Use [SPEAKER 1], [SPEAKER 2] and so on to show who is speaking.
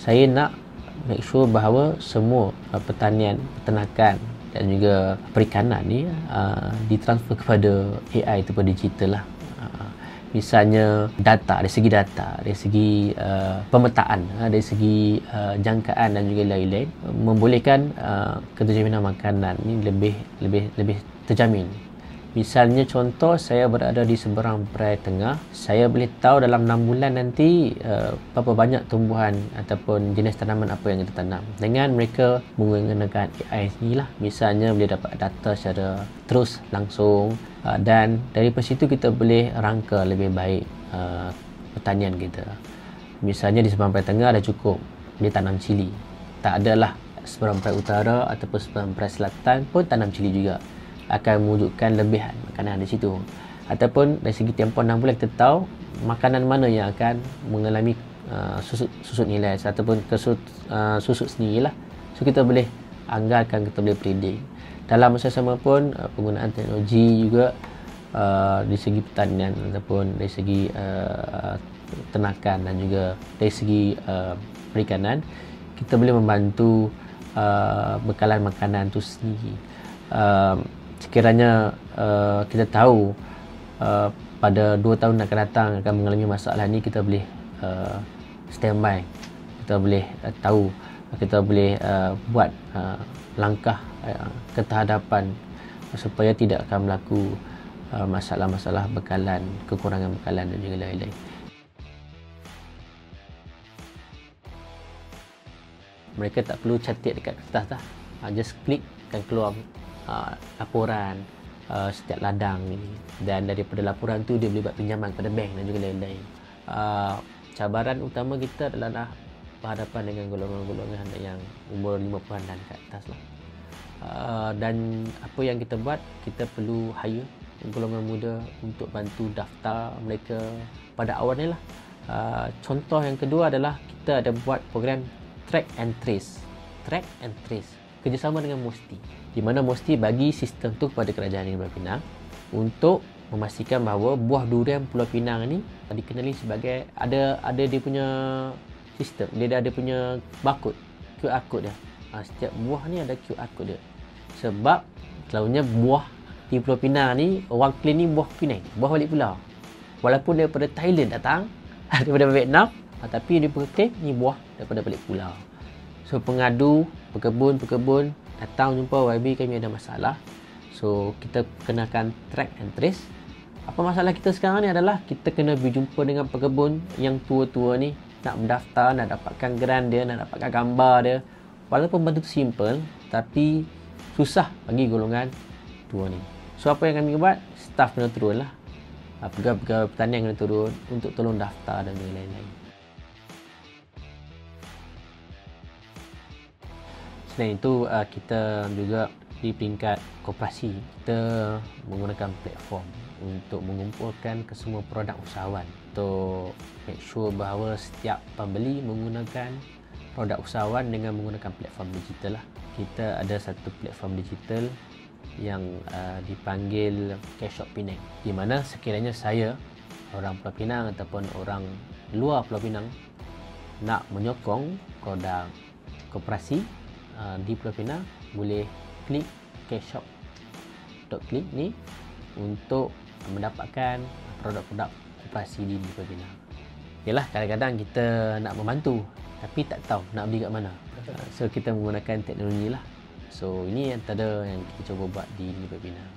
[SPEAKER 1] saya nak make sure bahawa semua pertanian, peternakan dan juga perikanan ni ditransfer kepada AI ataupun digital lah. Misalnya data, dari segi data, dari segi pemetaan, dari segi jangkaan dan juga lain-lain, membolehkan keterjaminan makanan ni lebih terjamin. Misalnya contoh, saya berada di seberang Perai Tengah, saya boleh tahu dalam 6 bulan nanti berapa banyak tumbuhan ataupun jenis tanaman apa yang kita tanam. Dengan mereka menggunakan AI ni lah, misalnya boleh dapat data secara terus langsung, dan dari situ kita boleh rangka lebih baik pertanian kita. Misalnya di seberang Perai Tengah dah cukup dia tanam cili, tak adalah seberang Perai Utara ataupun seberang Perai Selatan pun tanam cili juga, akan mewujudkan lebihan makanan di situ. Ataupun dari segi tempoh 6 bulan kita tahu makanan mana yang akan mengalami susut nilai ataupun susut sendirilah. So kita boleh anggarkan, kita boleh predict. Dalam masa sama pun penggunaan teknologi juga dari segi pertanian ataupun dari segi ternakan dan juga dari segi perikanan, kita boleh membantu bekalan makanan tu sendiri. Sekiranya kita tahu pada 2 tahun akan datang akan mengalami masalah ni, kita boleh standby, kita boleh tahu, kita boleh buat langkah ketahapan supaya tidak akan berlaku masalah-masalah bekalan, kekurangan bekalan dan juga lain-lain. Mereka tak perlu catat dekat kertas dah, just klik akan keluar laporan setiap ladang ni, dan daripada laporan tu dia boleh buat pinjaman kepada bank dan juga lain-lain. Cabaran utama kita adalah berhadapan dengan golongan-golongan yang umur 50-an dan ke atas lah. Dan apa yang kita buat, kita perlu hire golongan muda untuk bantu daftar mereka pada awal ni lah. Contoh yang kedua adalah kita ada buat program track and trace kerjasama dengan MUSTI, di mana MUSTI bagi sistem tu kepada Kerajaan Negeri Pulau Pinang untuk memastikan bahawa buah durian Pulau Pinang ni dikenali sebagai ada dia punya sistem, dia ada punya barcode, QR code dia. Setiap buah ni ada QR code dia. Sebab selalunya buah di Pulau Pinang ni orang claim ni buah Penang, buah balik pulau. Walaupun daripada Thailand datang, daripada Vietnam, tapi dia claim ni buah daripada balik pulau. So pengadu, pekebun datang jumpa YB, kami ada masalah. So kita kenakan track and trace. Apa masalah kita sekarang ni adalah kita kena berjumpa dengan pekebun yang tua-tua ni, nak mendaftar, nak dapatkan grant dia, nak dapatkan gambar dia. Walaupun benda tu simple, tapi susah bagi golongan tua ni. So apa yang kami buat, staff kena turun lah, pegawai pertanian kena turun untuk tolong daftar dan lain-lain. Selain itu, kita juga di peringkat koperasi, kita menggunakan platform untuk mengumpulkan kesemua produk usahawan untuk make sure bahawa setiap pembeli menggunakan produk usahawan dengan menggunakan platform digital lah. Kita ada satu platform digital yang dipanggil Cashshop Penang, di mana sekiranya saya, orang Pulau Pinang ataupun orang luar Pulau Pinang, nak menyokong produk koperasi di Pulau Pinang, boleh klik cashshop.click ni untuk mendapatkan produk-produk koperasi di Pulau Pinang. Yalah, kadang-kadang kita nak membantu tapi tak tahu nak beli kat mana. So kita menggunakan teknologi lah. So ini antara yang kita cuba buat di Pulau Pinang.